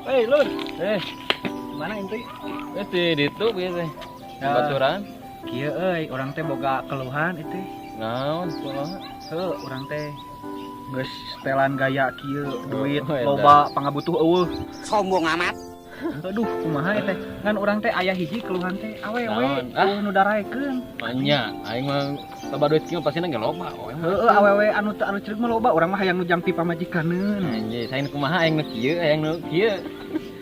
Lur. Mana inti? Di ditu biasa. Baturan. Kieu urang teh boga keluhan itu. Naon kumaha? Urang teh geus setelan gaya kieu duit edan. loba pangabutuh eueuh. Sombong amat. Aduh, kumaha teh? Ngan urang teh aya hiji keluhan teh awewe Naon? nu daraekeun. Anya, aing mah loba duit kieu pasti ge loba. Heeh, awewe anu ceuk mah loba, urang mah hayang nu jampi pamajikaneun. Anjir, sain kumaha aing nu kieu,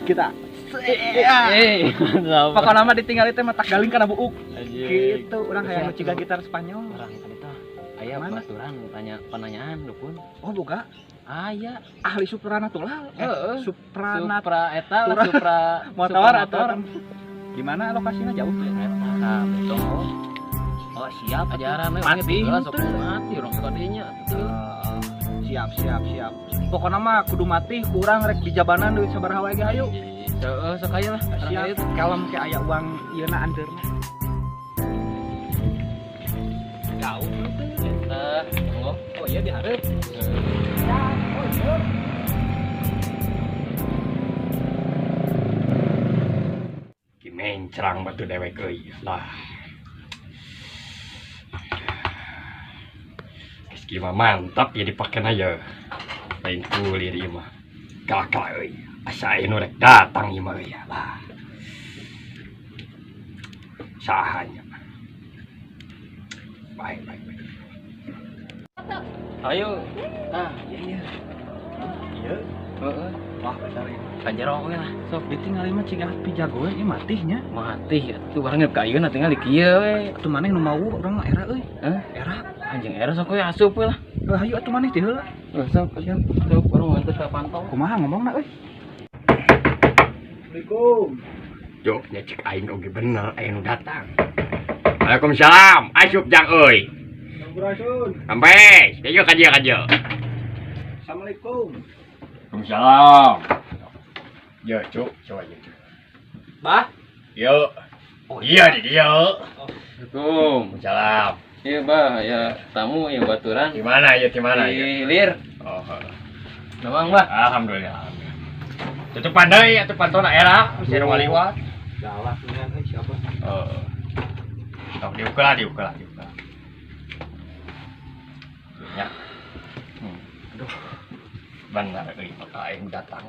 Kita mantap. pokona mah ditinggali teh mah tak galing kana buuk. Anjir. Kitu urang hayang nu ciga gitar Spanyol. Orang tadi tah aya Mana? baturan tanya penanyaan dukun. Oh, boga Aya. ahli supranatural. Heeh. Supranat Supra eta lah Supra- supra motor atau motor. gimana lokasinya jauh tuh? Nah, betul. Oh, siap Ajaran we Mati, sok teu. mati urang kadinya. Siap. Pokoknya mah kudu mati, kurang rek di jabanan duit sabaraha wae ge hayu. Heeh, sok aya lah. Siap, kalem ke aya uang ieuna andeurna. Jauh tuh. Eta, monggo. Oh iya dihareup. Mencrang batu dewek euy lah. Geus mah mantap ya dipakena ya. Lain kulir ieu mah. Galak euy. Asa anu rek datang ieu mah ya lah. Sahanya. Baik. Ayo. Iya. Iya. Heeh. Wah, bener ya. Kanjero we lah. Sok ditinggali mah cigah pijago we matihnya. Mati atuh barang ka ayeuna tinggal di kieu we. Atuh maneh nu mau urang mah era euy. Heh? Era. Anjing era sok we asup we lah. Hayu atuh maneh teh heula. Sok baru nganter ka pantau. Kumaha ngomongna euy? Assalamualaikum. Jo, nya cek aing oge bener aya nu datang. Waalaikumsalam. Asup jang euy. Sampurasun. Sampai, kajo. Assalamualaikum. Waalaikumsalam. Ya, Cuk, coba aja. Bah. Yo. Oh iya di dia. Assalamualaikum. Waalaikumsalam. Iya bah, ya tamu yang baturan. Di mana ya? Di Lir. Oh. Nawang bah. Alhamdulillah. Tutup pandai atuh pantona era, bisa ngaliwat. Galak dengan siapa? Oh. Sok diukel. Ya. Aduh. Benar euy, aing datang.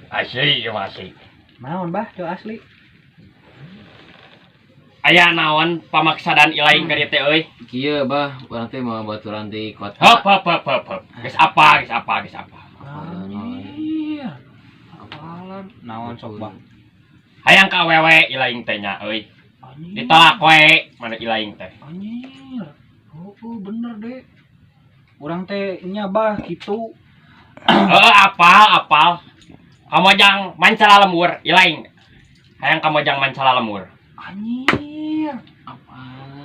Asli ya masih. Naon bah, teu asli. Aya naon pamaksadan ilaing ka dieu teh euy? Kieu bah, urang teh mau baturan di kota. Hop. Geus apa? Iya. Apalan? Naon sok bah? Hayang ka awewe ilaing teh nya euy. Anjir. Ditolak we mana ilaing teh. Anjir. Oh, bener deh. Urang teh nya bah kitu. Apal. Kamojang mancala lemur ilaing. Hayang kamojang mancala lemur. Anjir. Apa?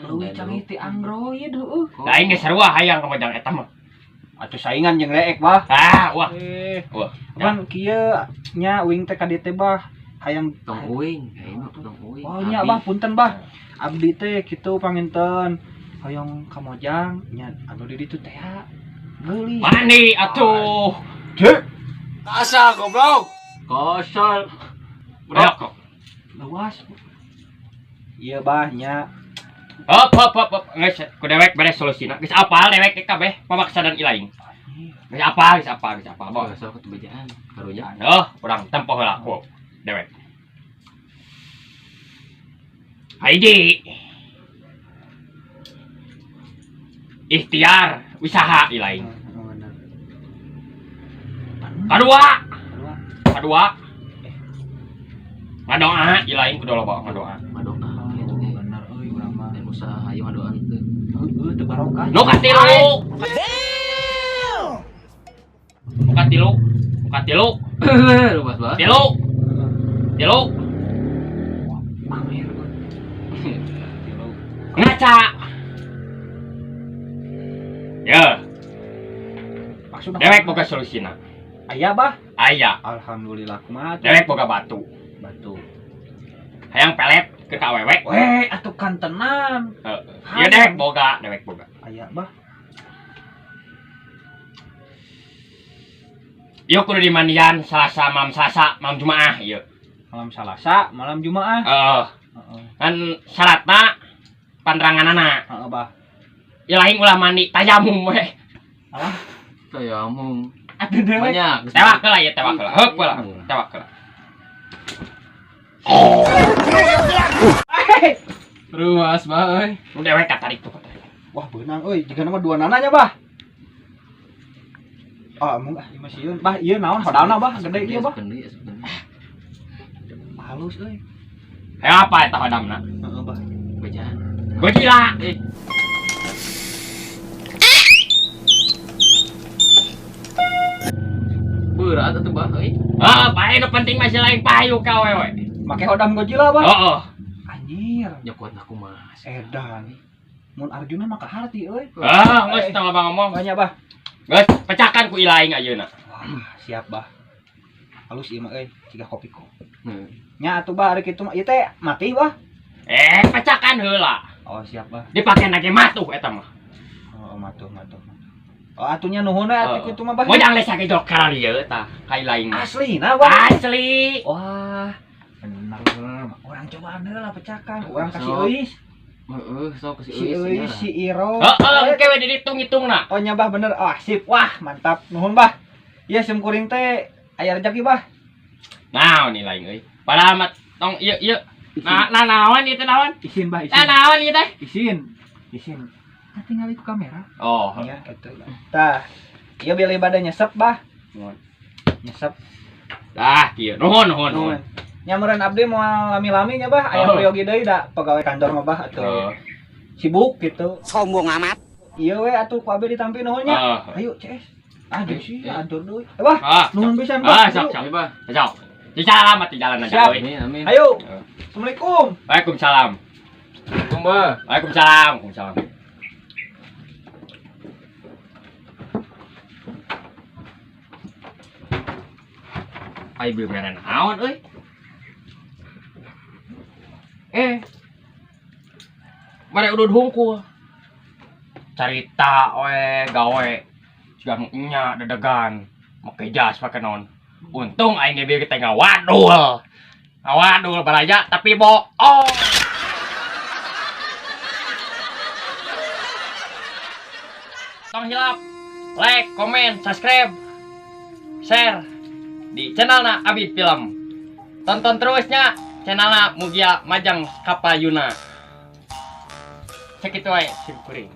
Leuwih canggih ti Android heueuh. Da aing geus sarua hayang kamojang eta mah. Atuh saingan jeung leek bah. Wah. Wah. Kan kieu nya uing teh ka dieu teh bah. Hayang Tong uing, ayeuna tong uing. Oh nya bah, punten bah. Abdi teh kitu panginten. Hoyong kamojang nya anu di ditu teh geuli. Mani atuh. Asa goblok. Kosol. Rok. Luas. Iya bah nya. Hop. Geus ku dewek beres solusina. Geus apal dewek teh kabeh pamaksadan ilaing. Geus apa? Boh. Sok ketebejaan karunya. Urang tempoh heula ku dewek. Haidi. Ikhtiar usaha ilaing. Kadua. Ngadoa ilaing kudu loba ngadoa. Madoa. Bener euy urang mah. Dan usaha aya madoa teu. Heueuh teu barokah. Nu katilu. Lupas banget. Tilu. Pamer. Ngaca. Ya, Maksudna dewek boga solusina. aya bah. Aya, Alhamdulillah kumaha dewek boga batu. Hayang pelet ke kawewek. Weh, atuh kantenan. Ieu dewek boga. Aya bah. Yuk kudu di mandian Selasa malam Jumaah ieu. Malam Salasa, malam Jumaah. Heeh. Kan syaratna panranganana. Heeh, Bah. Ya lain ulah mandi tayamum we. Alah, Tayamum. atuh deui. Banyak. Tewak lah ya tewak lah. Heup lah. Tewak lah. Ruas bae. Udah we katarik tuh katarik. Wah, beunang euy, jigana mah dua nananya, Bah. Ah, mun ieu mah sieun. Bah, ieu naon hodalna, Bah? Gede ieu, Bah. Halus euy. Apa eta hodamna? Heeh, Bah. Bejaan. Gojila. Berat atuh bah euy. Pae nu penting masih lain payu ka we. Make hodam Godzilla, Bah. Heeh. Anjir, Nyekuat aku mas. edan. Mun Arjuna mah kaharti euy. Geus tong abang ngomong. Banyak, Bah. Geus pecahkan ku ilaing ayeuna. Wah, siap, Bah. Halus ieu mah euy, ciga kopiko. Hmm. Nya atuh, Bah, ari kitu mah ieu teh mati, Bah. Pecahkan heula. Oh, siap, Bah. Dipake nage matuh eta mah. Oh, matuh. Oh, atunya nuhun atuh kitu mah, Bah. Mojang lesa ke jok karalia eta. Ka ilaing mah. Aslina, Bah. Asli. Wah, bener. Orang cobaan heula pecahkan. Urang kasih Sok. euis. Heeh, sok si Si euis, si Iro. Heeh, kewe dihitung-hitungna. Oh, nya, Bah, bener. Ah, sip. Wah, mantap. Nuhun, Bah. Ieu sim kuring teh aya rezeki, Bah. Naon nih lain euy. Padahal mah tong ieu. Naon ieu teh naon? Isin, Bah, isin. Naon ieu teh? Isin. Nah, tinggal itu kamera. Oh, Ya, gitu. Tah. Ieu beli bade nyesep, Bah. Nyesep. dah kieu. Nuhun. Nuhun. Nyamuran abdi mau lami-lami nya, Bah. Aya Oh. priyogi deui da pegawai kantor mah, Bah, atuh. Sibuk gitu. Sombong amat. Iya we atuh ku abdi ditampi nuhunnya. Ayo, CS. Aduh sih, atur deui. Bah, nuhun pisan, Bah. Sok. Ayo. Bah. Sok. Di jalan mah di jalan aja Siap. euy. Amin amin. Ayo. Assalamualaikum. Waalaikumsalam. Bah. Waalaikumsalam. Ai belum ngana naon euy. Mare udud hungkul. Carita we gawe. Siga nya dedegan. Make jas pake naon. Untung aing ge kita ngawadul. Ngawadul baraja tapi bohong. Tong hilap. Like, komen, subscribe, share di channelna Abid Film. Tonton terusnya channelna Mugia Majang Kapayuna. Cek itu aja, sim kuring.